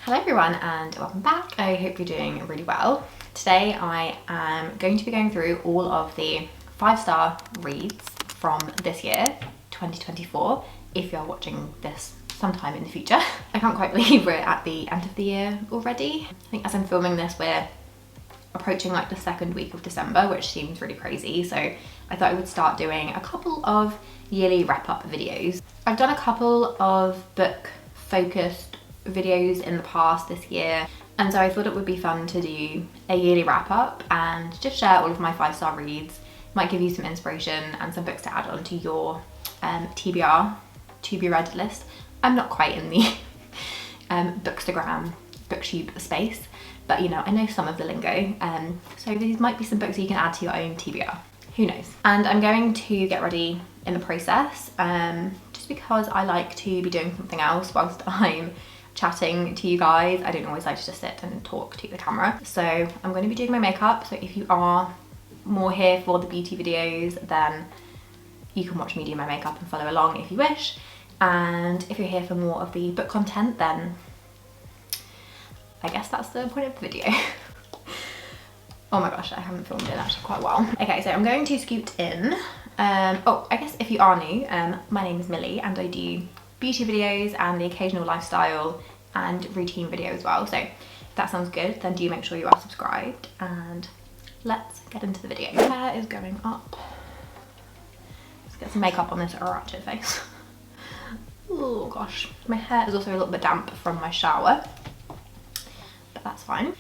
Hello everyone and welcome back. I hope you're doing really well. Today I am going to be going through all of the 5-star reads from this year, 2024, if you're watching this sometime in the future. I can't quite believe we're at the end of the year already. I think as I'm filming this we're approaching like the second week of December, which seems really crazy, so I thought I would start doing a couple of yearly wrap-up videos. I've done a couple of book focused videos in the past this year, and so I thought it would be fun to do a yearly wrap-up and just share all of my 5-star reads. Might give you some inspiration and some books to add onto your TBR, to be read list. I'm not quite in the Bookstagram, Booktube space, but you know, I know some of the lingo, so these might be some books that you can add to your own TBR. Who knows? And I'm going to get ready in the process, just because I like to be doing something else whilst I'm chatting to you guys. I don't always like to just sit and talk to the camera. So I'm going to be doing my makeup, so if you are more here for the beauty videos, then you can watch me do my makeup and follow along if you wish. And if you're here for more of the book content, then I guess that's the point of the video. Oh my gosh, I haven't filmed in actually quite a while. Okay, so I'm going to scoot in. Oh, I guess if you are new, my name is Millie and I do beauty videos and the occasional lifestyle and routine video as well. So if that sounds good, then do make sure you are subscribed, and let's get into the video. My hair is going up. Let's get some makeup on this ratchet face. Oh gosh, my hair is also a little bit damp from my shower, but that's fine.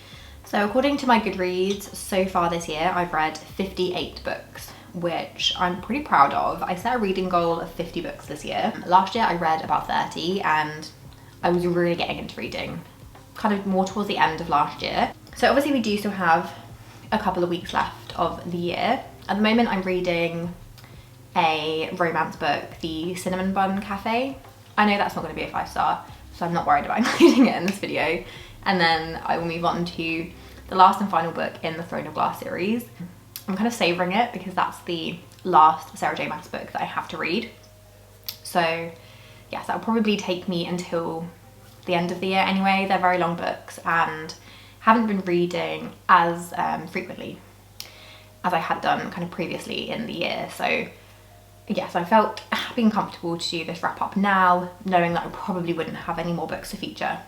So according to my Goodreads, so far this year I've read 58 books, which I'm pretty proud of. I set a reading goal of 50 books this year. Last year I read about 30 and I was really getting into reading kind of more towards the end of last year. So obviously we do still have a couple of weeks left of the year. At the moment I'm reading a romance book, The Cinnamon Bun Cafe. I know that's not going to be a 5-star, so I'm not worried about including it in this video. And then I will move on to the last and final book in the Throne of Glass series. I'm kind of savouring it because that's the last Sarah J Maas book that I have to read. So yes, that'll probably take me until the end of the year anyway. They're very long books and haven't been reading as frequently as I had done kind of previously in the year. So yes, I felt happy and comfortable to do this wrap up now, knowing that I probably wouldn't have any more books to feature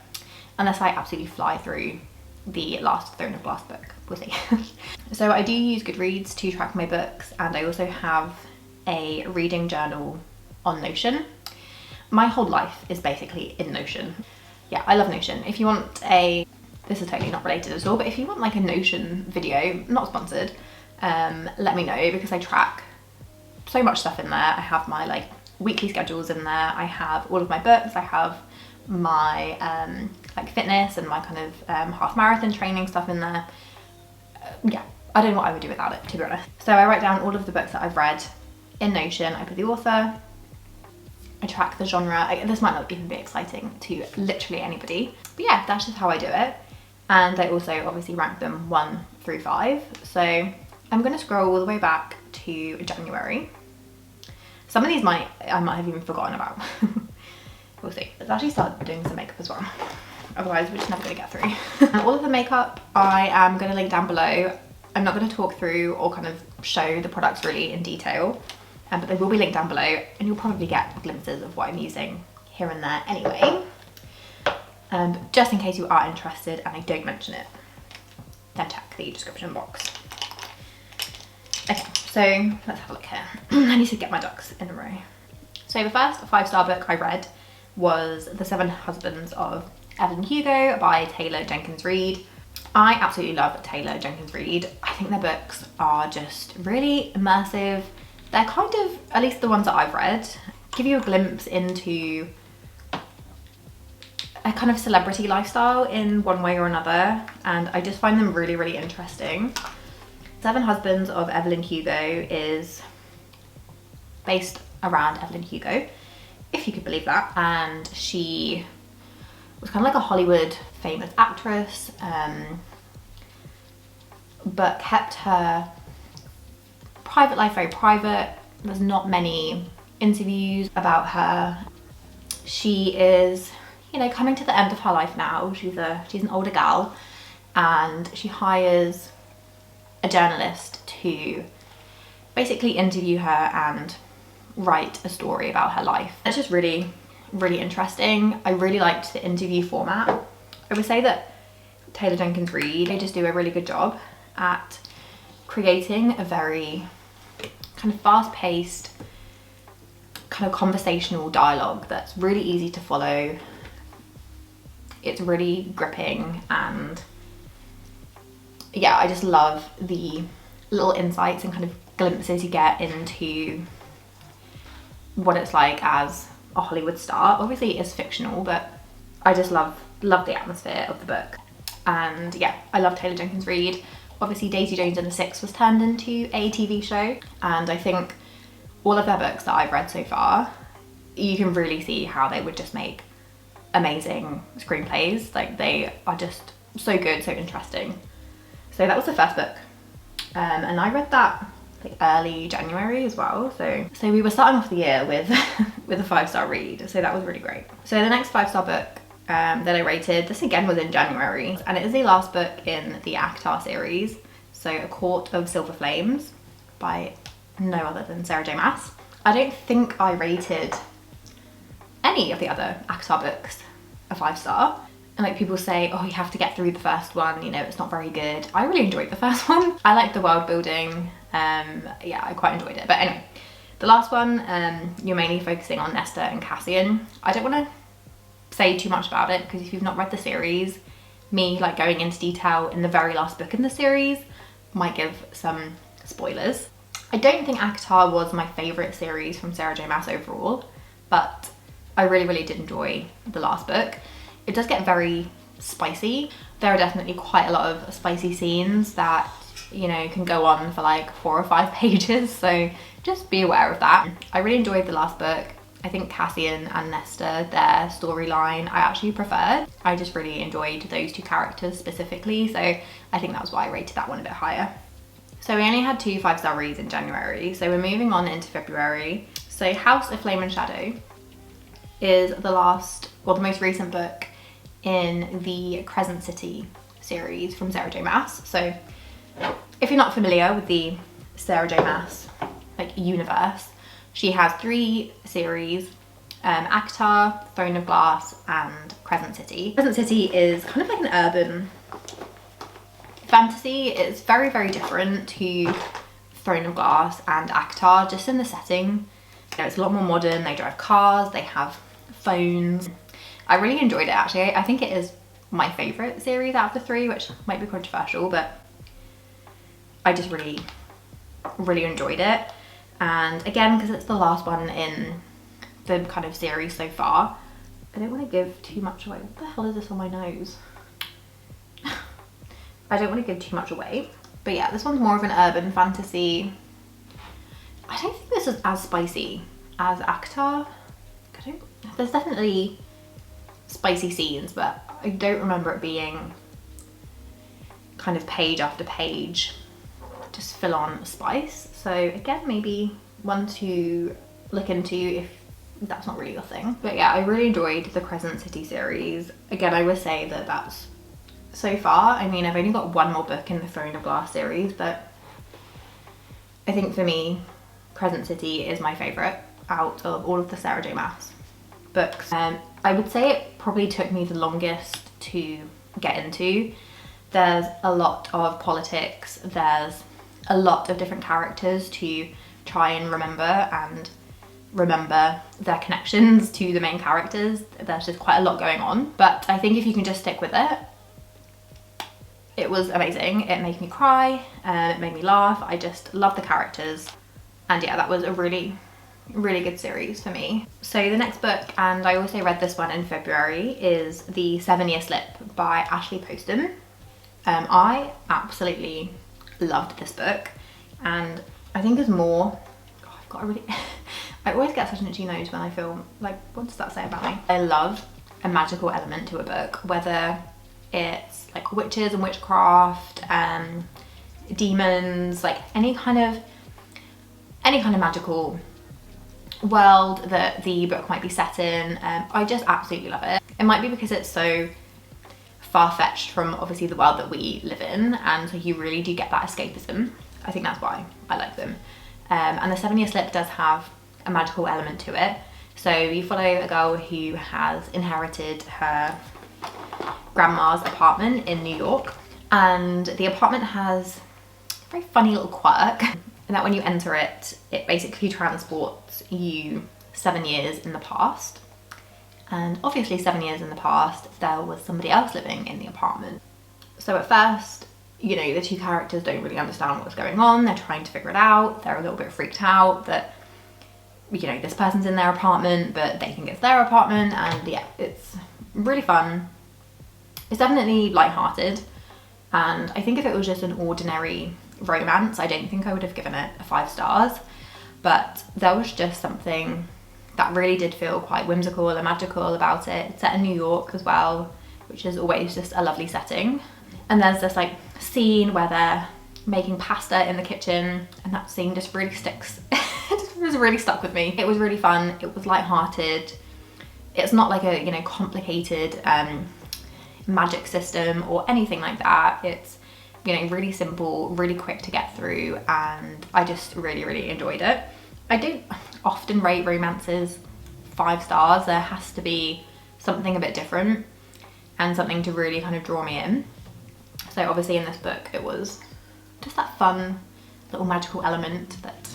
unless I absolutely fly through the last Throne of Glass book. We'll see. So I do use Goodreads to track my books, and I also have a reading journal on Notion. My whole life is basically in Notion. Yeah, I love Notion. If you want this is totally not related at all, but if you want like a Notion video, not sponsored, let me know, because I track so much stuff in there. I have my like weekly schedules in there. I have all of my books. I have my like fitness and my kind of half marathon training stuff in there. Yeah, I don't know what I would do without it, to be honest. So I write down all of the books that I've read in Notion. I put the author, I track the genre. This might not even be exciting to literally anybody, but yeah, that's just how I do it. And I also obviously rank them 1 through 5. So I'm going to scroll all the way back to January. Some of these I might have even forgotten about. We'll see. Let's actually start doing some makeup as well. Otherwise we're just never going to get through. All of the makeup I am going to link down below. I'm not going to talk through or kind of show the products really in detail, but they will be linked down below, and you'll probably get glimpses of what I'm using here and there anyway. Just in case you are interested and I don't mention it, then check the description box. Okay, so let's have a look here. I need to get my ducks in a row. So the first 5-star book I read was The 7 Husbands of Evelyn Hugo by Taylor Jenkins Reid. I absolutely love Taylor Jenkins Reid. I think their books are just really immersive. They're kind of, at least the ones that I've read, give you a glimpse into a kind of celebrity lifestyle in one way or another, and I just find them really, really interesting. 7 Husbands of Evelyn Hugo is based around Evelyn Hugo, if you could believe that, and she was kind of like a Hollywood famous actress, but kept her private life very private. There's not many interviews about her. She is, you know, coming to the end of her life now. She's an older gal, and she hires a journalist to basically interview her and write a story about her life. It's just really, really interesting. I really liked the interview format. I would say that Taylor Jenkins Reid, they just do a really good job at creating a very kind of fast-paced, kind of conversational dialogue that's really easy to follow. It's really gripping, and yeah, I just love the little insights and kind of glimpses you get into what it's like as a Hollywood star. Obviously it is fictional, but I just love the atmosphere of the book. And yeah, I love Taylor Jenkins Reid. Obviously Daisy Jones and the Six was turned into a TV show, and I think all of their books that I've read so far, you can really see how they would just make amazing screenplays. Like, they are just so good, so interesting. So that was the first book, and I read that like early January as well. So we were starting off the year with with a 5-star read, so that was really great. So the next 5-star book that I rated, this again was in January, and it is the last book in the ACOTAR series, so A Court of Silver Flames by no other than Sarah J Maas. I don't think I rated any of the other ACOTAR books a 5-star. And like, people say, oh, you have to get through the first one, you know, it's not very good. I really enjoyed the first one. I liked the world building. Yeah, I quite enjoyed it. But anyway, the last one, you're mainly focusing on Nesta and Cassian. I don't want to say too much about it, because if you've not read the series, me like going into detail in the very last book in the series might give some spoilers. I don't think ACOTAR was my favourite series from Sarah J Maas overall, but I really, really did enjoy the last book. It does get very spicy. There are definitely quite a lot of spicy scenes that, you know, can go on for like 4 or 5 pages, so just be aware of that. I really enjoyed the last book. I think Cassian and Nesta, their storyline, I actually preferred. I just really enjoyed those 2 characters specifically, so I think that was why I rated that one a bit higher. So we only had 2 5-star reads in January, so we're moving on into February. So House of Flame and Shadow is the last, or the most recent book in the Crescent City series from Sarah J Maas. So if you're not familiar with the Sarah J Maas like universe, she has 3 series, ACOTAR, Throne of Glass and Crescent City. Crescent City is kind of like an urban fantasy. It's very, very different to Throne of Glass and ACOTAR, just in the setting. You know, it's a lot more modern. They drive cars, they have phones. I really enjoyed it actually. I think it is my favourite series out of the 3, which might be controversial, but I just really, really enjoyed it. And again, because it's the last one in the kind of series so far, I don't want to give too much away. What the hell is this on my nose? I don't want to give too much away. But yeah, this one's more of an urban fantasy. I don't think this is as spicy as ACOTAR. There's definitely spicy scenes, but I don't remember it being kind of page after page, just full on spice. So again, maybe one to look into if that's not really your thing. But yeah, I really enjoyed the Crescent City series. Again, I would say that that's so far. I mean, I've only got 1 more book in the Throne of Glass series, but I think for me, Crescent City is my favourite out of all of the Sarah J Maas books. I would say it probably took me the longest to get into. There's a lot of politics, there's a lot of different characters to try and remember their connections to the main characters. There's just quite a lot going on, but I think if you can just stick with it, it was amazing. It made me cry, it made me laugh. I just love the characters, and yeah, that was a really, really good series for me. So the next book, and I also read this one in February, is The 7-Year Slip by Ashley Poston. I absolutely loved this book, and I think there's more. God, I've got a really I always get such an itchy nose when I feel like, what does that say about me? I love a magical element to a book, whether it's like witches and witchcraft, demons, like any kind of magical world that the book might be set in. I just absolutely love it. It might be because it's so far-fetched from obviously the world that we live in, and so you really do get that escapism. I think that's why I like them. And the 7 Year Slip does have a magical element to it. So you follow a girl who has inherited her grandma's apartment in New York, and the apartment has a very funny little quirk, and that when you enter it, it basically transports you 7 years in the past. And obviously 7 years in the past, there was somebody else living in the apartment. So at first, you know, the two characters don't really understand what's going on. They're trying to figure it out. They're a little bit freaked out that, you know, this person's in their apartment, but they think it's their apartment. And yeah, it's really fun. It's definitely lighthearted. And I think if it was just an ordinary romance, I don't think I would have given it 5 stars. But there was just something that really did feel quite whimsical and magical about it. It's set in New York as well, which is always just a lovely setting. And there's this like scene where they're making pasta in the kitchen, and that scene just really sticks. It just was really stuck with me. It was really fun. It was lighthearted. It's not like a, you know, complicated magic system or anything like that. It's, you know, really simple, really quick to get through, and I just really enjoyed it. I don't often rate romances 5 stars. There has to be something a bit different and something to really kind of draw me in. So obviously in this book it was just that fun little magical element that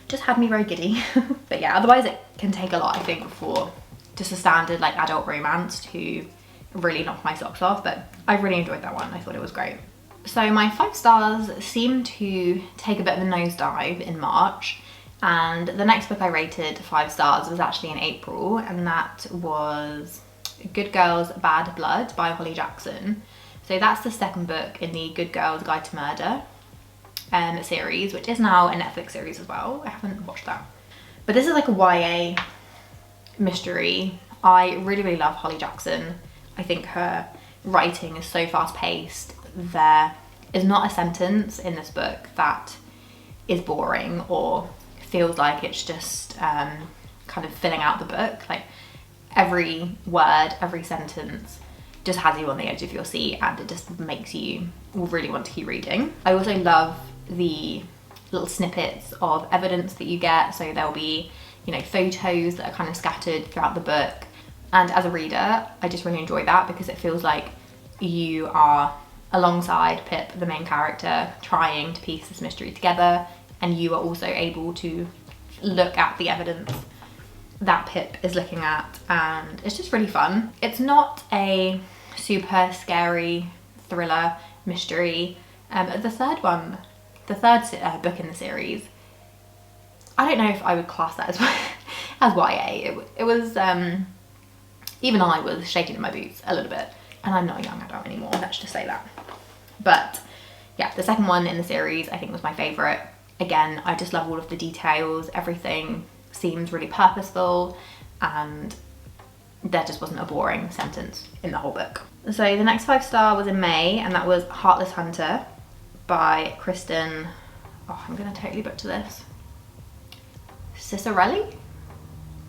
just had me very giddy. But yeah, otherwise it can take a lot, I think, for just a standard like adult romance to really knock my socks off. But I really enjoyed that one. I thought it was great. So my 5 stars seemed to take a bit of a nosedive in March. And the next book I rated 5 stars was actually in April, and that was Good Girls Bad Blood by Holly Jackson. So that's the second book in the Good Girls Guide to Murder series, which is now a Netflix series as well. I haven't watched that. But this is like a YA mystery. I really love Holly Jackson. I think her writing is so fast paced. There is not a sentence in this book that is boring or feels like it's just kind of filling out the book. Like every word, every sentence just has you on the edge of your seat, and it just makes you really want to keep reading. I also love the little snippets of evidence that you get. So there'll be, you know, photos that are kind of scattered throughout the book. And as a reader, I just really enjoy that because it feels like you are alongside Pip, the main character, trying to piece this mystery together, and you are also able to look at the evidence that Pip is looking at, and it's just really fun. It's not a super scary thriller mystery. The third book in the series, I don't know if I would class that as YA. It was, even I was shaking in my boots a little bit, and I'm not a young adult anymore, let's just say that. But yeah, the second one in the series I think was my favourite. Again, I just love all of the details. Everything seems really purposeful, and there just wasn't a boring sentence in the whole book. So the next 5 star was in May, and that was Heartless Hunter by Kristen, oh, I'm gonna totally butcher this, Cicerelli?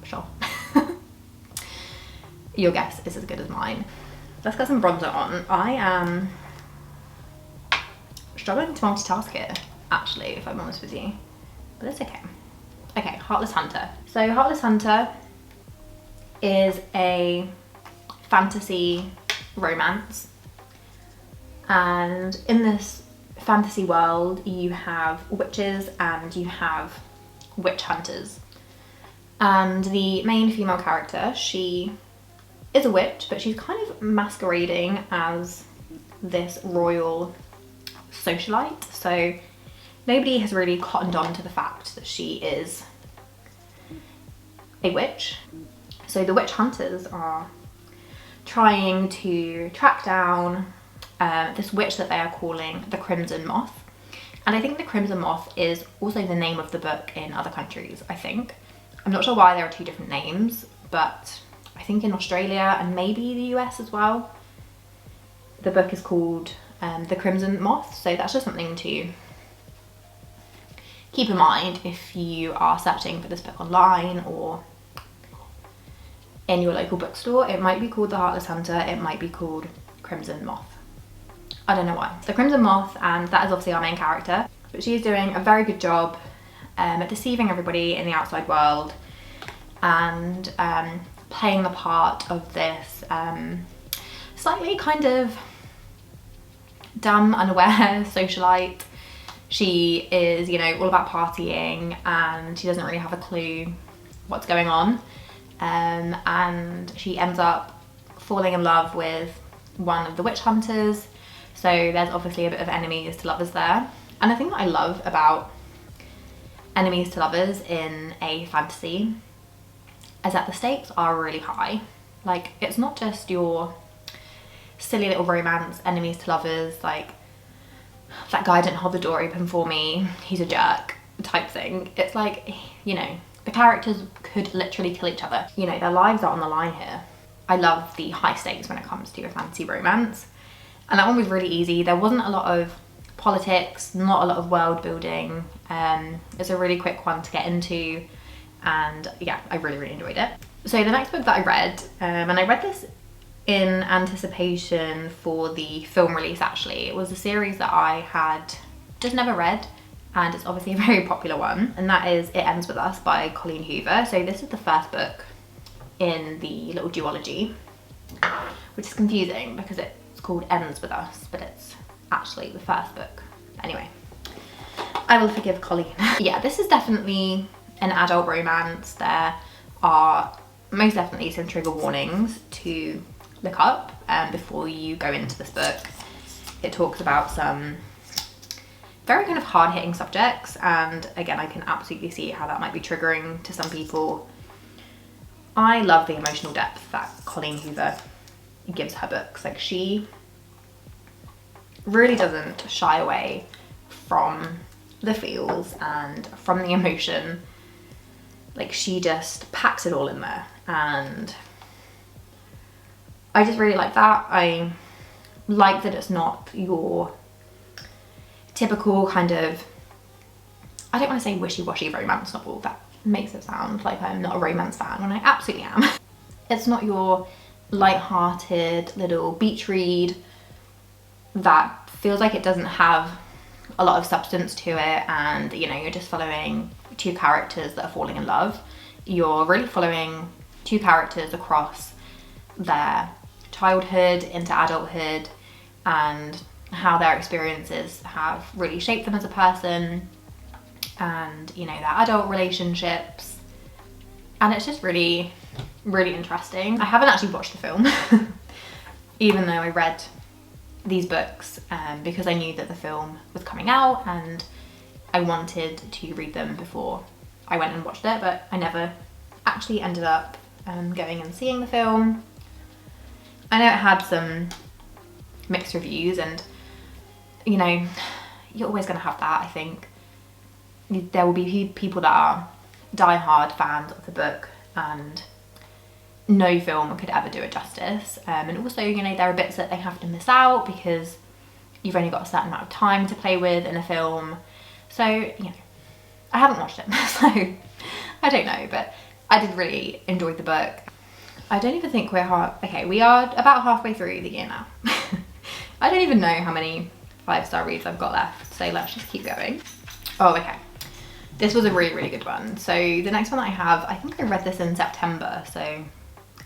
Sure. Your guess is as good as mine. Let's get some bronzer on. I am struggling to multitask here, actually, if I'm honest with you, but it's okay. Okay, Heartless Hunter. So Heartless Hunter is a fantasy romance, and in this fantasy world you have witches and you have witch hunters, and the main female character, she is a witch, but she's kind of masquerading as this royal socialite. So nobody has really cottoned on to the fact that she is a witch. So the witch hunters are trying to track down this witch that they are calling the Crimson Moth. And I think the Crimson Moth is also the name of the book in other countries, I think. I'm not sure why there are 2 different names, but I think in Australia and maybe the US as well, the book is called The Crimson Moth. So that's just something to keep in mind if you are searching for this book online, or in your local bookstore. It might be called The Heartless Hunter, it might be called Crimson Moth. I don't know why. The Crimson Moth, and that is obviously our main character, but she's doing a very good job at deceiving everybody in the outside world and playing the part of this slightly kind of dumb, unaware socialite. She is, you know, all about partying and she doesn't really have a clue what's going on. And she ends up falling in love with one of the witch hunters. So there's obviously a bit of enemies to lovers there. And the thing that I love about enemies to lovers in a fantasy is that the stakes are really high. Like, it's not just your silly little romance enemies to lovers, like that guy didn't hold the door open for me, he's a jerk type thing. It's like, you know, the characters could literally kill each other. You know, their lives are on the line here. I love the high stakes when it comes to a fantasy romance. And that one was really easy. There wasn't a lot of politics, not a lot of world building. It's a really quick one to get into. And yeah, I really, really enjoyed it. So the next book that I read, and I read this in anticipation for the film release actually. It was a series that I had just never read, and it's obviously a very popular one, and that is It Ends With Us by Colleen Hoover. So this is the first book in the little duology, which is confusing because it's called Ends With Us, but it's actually the first book. Anyway, I will forgive Colleen. Yeah, this is definitely an adult romance. There are most definitely some trigger warnings to look up before you go into this book. It talks about some very kind of hard-hitting subjects, and again, I can absolutely see how that might be triggering to some people. I love the emotional depth that Colleen Hoover gives her books. Like, she really doesn't shy away from the feels and from the emotion. Like, she just packs it all in there, and I just really like that. I like that it's not your typical kind of, I don't want to say wishy-washy romance novel. That makes it sound like I'm not a romance fan when I absolutely am. It's not your light-hearted little beach read that feels like it doesn't have a lot of substance to it, and you know, you're just following two characters that are falling in love. You're really following two characters across their childhood into adulthood and how their experiences have really shaped them as a person, and you know, their adult relationships. And it's just really, really interesting. I haven't actually watched the film even though I read these books because I knew that the film was coming out and I wanted to read them before I went and watched it, but I never actually ended up going and seeing the film. I know it had some mixed reviews, and you know, you're always going to have that. I think there will be people that are die-hard fans of the book and no film could ever do it justice, and also, you know, there are bits that they have to miss out because you've only got a certain amount of time to play with in a film. So, you know, I haven't watched it, so I don't know, but I did really enjoy the book. I don't even think we are about halfway through the year now. I don't even know how many 5-star reads I've got left, so let's just keep going. Oh, okay. This was a really, really good one. So the next one that I have, I think I read this in September, so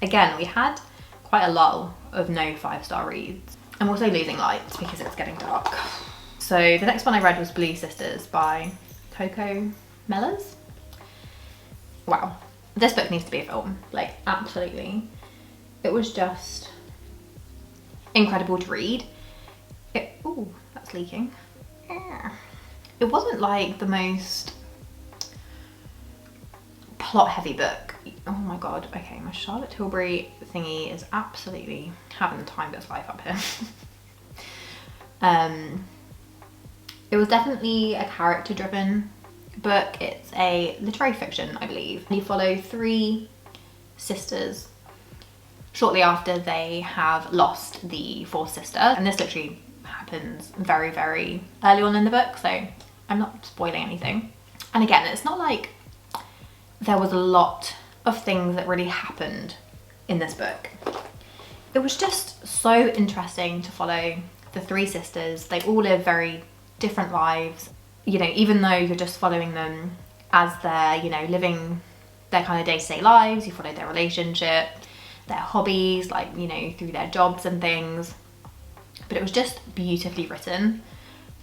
again, we had quite a lull of no 5-star reads. I'm also losing light because it's getting dark. So the next one I read was Blue Sisters by Coco Mellors. Wow, this book needs to be a film, like absolutely. It was just incredible to read. Oh, that's leaking. It wasn't like the most plot heavy book. Oh my god, okay, my Charlotte Tilbury thingy is absolutely having the time of its life up here. It was definitely a character driven book. It's a literary fiction, I believe. You follow 3 sisters shortly after they have lost the 4th sister, and this literally happens very, very early on in the book, so I'm not spoiling anything. And again, it's not like there was a lot of things that really happened in this book. It was just so interesting to follow the three sisters. They all live very different lives, you know, even though you're just following them as they're, you know, living their kind of day-to-day lives. You follow their relationship, their hobbies, like, you know, through their jobs and things. But it was just beautifully written,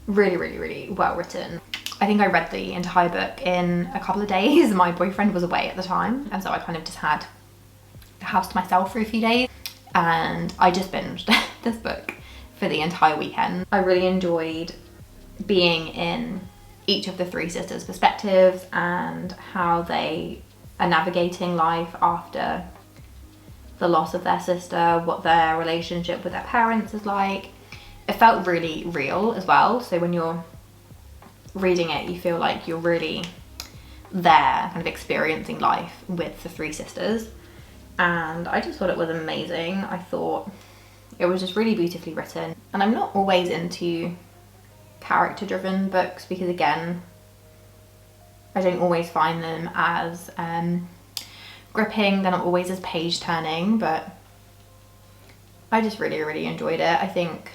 really, really, really well written. I think I read the entire book in a couple of days. My boyfriend was away at the time, and so I kind of just had the house to myself for a few days, and I just binged this book for the entire weekend. I really enjoyed being in each of the three sisters' perspectives and how they are navigating life after the loss of their sister, what their relationship with their parents is like. It felt really real as well, so when you're reading it you feel like you're really there, kind of experiencing life with the three sisters, and I just thought it was amazing. I thought it was just really beautifully written, and I'm not always into character driven books because, again, I don't always find them as gripping. They're not always as page turning, but I just really, really enjoyed it. I think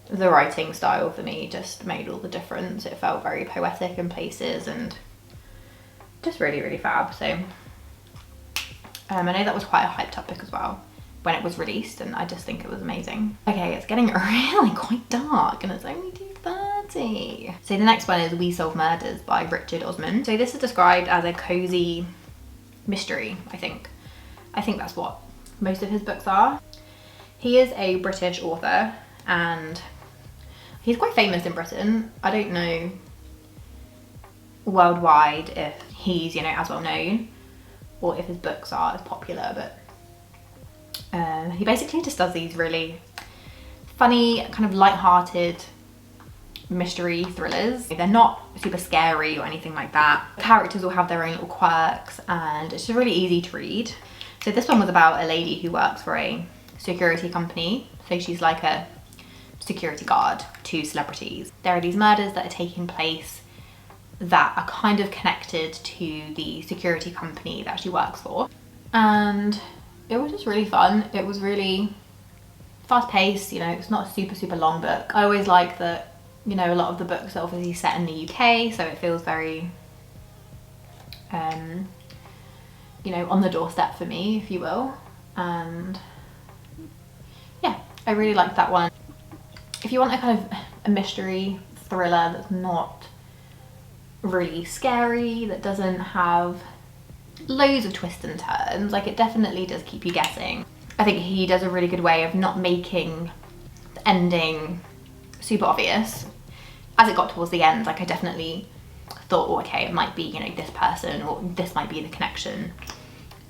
the writing style for me just made all the difference. It felt very poetic in places and just really, really fab. So I know that was quite a hyped up book as well when it was released, and I just think it was amazing. Okay, it's getting really quite dark and it's only 2:30. So the next one is We Solve Murders by Richard Osman. So this is described as a cozy mystery, I think. I think that's what most of his books are. He is a British author and he's quite famous in Britain. I don't know worldwide if he's, you know, as well known or if his books are as popular, but he basically just does these really funny, kind of light-hearted mystery thrillers. They're not super scary or anything like that. The characters will have their own little quirks and it's just really easy to read. So this one was about a lady who works for a security company. So she's like a security guard to celebrities. There are these murders that are taking place that are kind of connected to the security company that she works for. And it was just really fun. It was really fast paced, you know, it's not a super, super long book. I always like that, you know, a lot of the books are obviously set in the UK, so it feels very, you know, on the doorstep for me, if you will. And yeah, I really liked that one. If you want a kind of a mystery thriller that's not really scary, that doesn't have loads of twists and turns, like, it definitely does keep you guessing. I think he does a really good way of not making the ending super obvious. As it got towards the end, like, I definitely thought, oh, okay, it might be, you know, this person, or this might be the connection.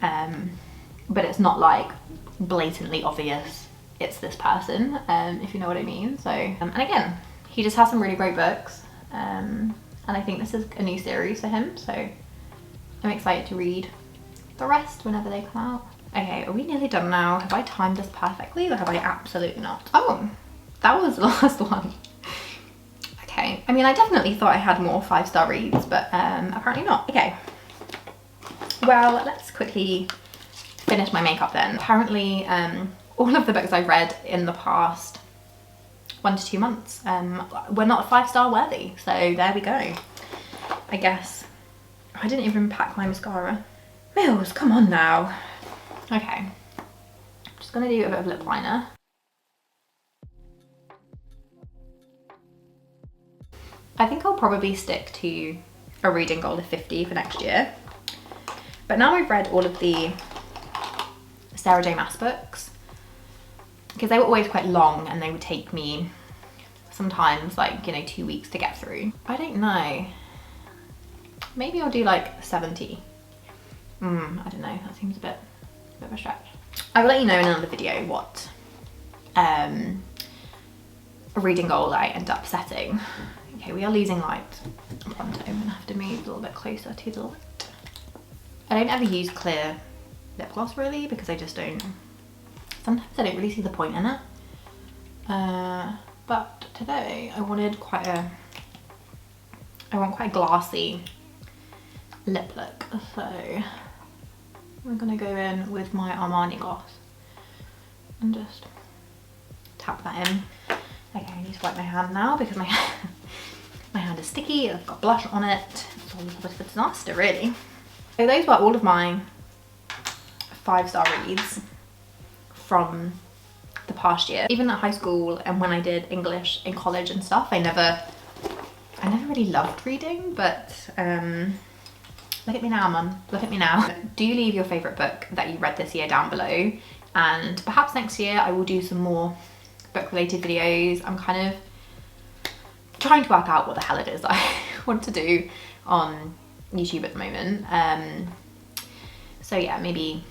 But it's not like blatantly obvious it's this person, if you know what I mean. So, and again, he just has some really great books. And I think this is a new series for him, so I'm excited to read the rest whenever they come out. Okay, are we nearly done now? Have I timed this perfectly or have I absolutely not? Oh, that was the last one. Okay, I mean, I definitely thought I had more 5-star reads, but apparently not. Okay, well, let's quickly finish my makeup then. Apparently, all of the books I've read in the past 1 to 2 months were not 5-star worthy, so there we go. I guess I didn't even pack my mascara. Mills, come on now. Okay, I'm just gonna do a bit of lip liner. I think I'll probably stick to a reading goal of 50 for next year. But now I've read all of the Sarah J Maas books, because they were always quite long and they would take me sometimes, like, you know, 2 weeks to get through. I don't know. Maybe I'll do like 70. I don't know, that seems a bit of a stretch. I will let you know in another video what a reading goal I end up setting. Okay, we are losing light. Pronto, I'm gonna have to move a little bit closer to the light. I don't ever use clear lip gloss really, because I just don't, sometimes I don't really see the point in it. But today I want quite a glassy lip look, so I'm gonna go in with my Armani gloss and just tap that in. Okay, I need to wipe my hand now because my my hand is sticky, I've got blush on it. It's all a little bit of a disaster, really. So those were all of my 5-star reads from the past year. Even at high school and when I did English in college and stuff, I never really loved reading, but look at me now, mum, look at me now. Do leave your favourite book that you read this year down below, and perhaps next year I will do some more book related videos. I'm kind of trying to work out what the hell it is that I want to do on YouTube at the moment. So yeah, maybe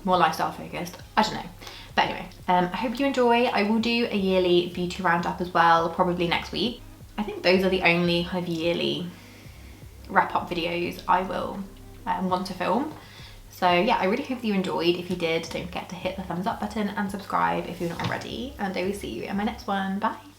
more lifestyle focused, I don't know. But anyway, I hope you enjoy. I will do a yearly beauty roundup as well, probably next week. I think those are the only kind of yearly wrap up videos I will want to film. So yeah, I really hope that you enjoyed. If you did, don't forget to hit the thumbs up button and subscribe if you're not already, and I will see you in my next one. Bye.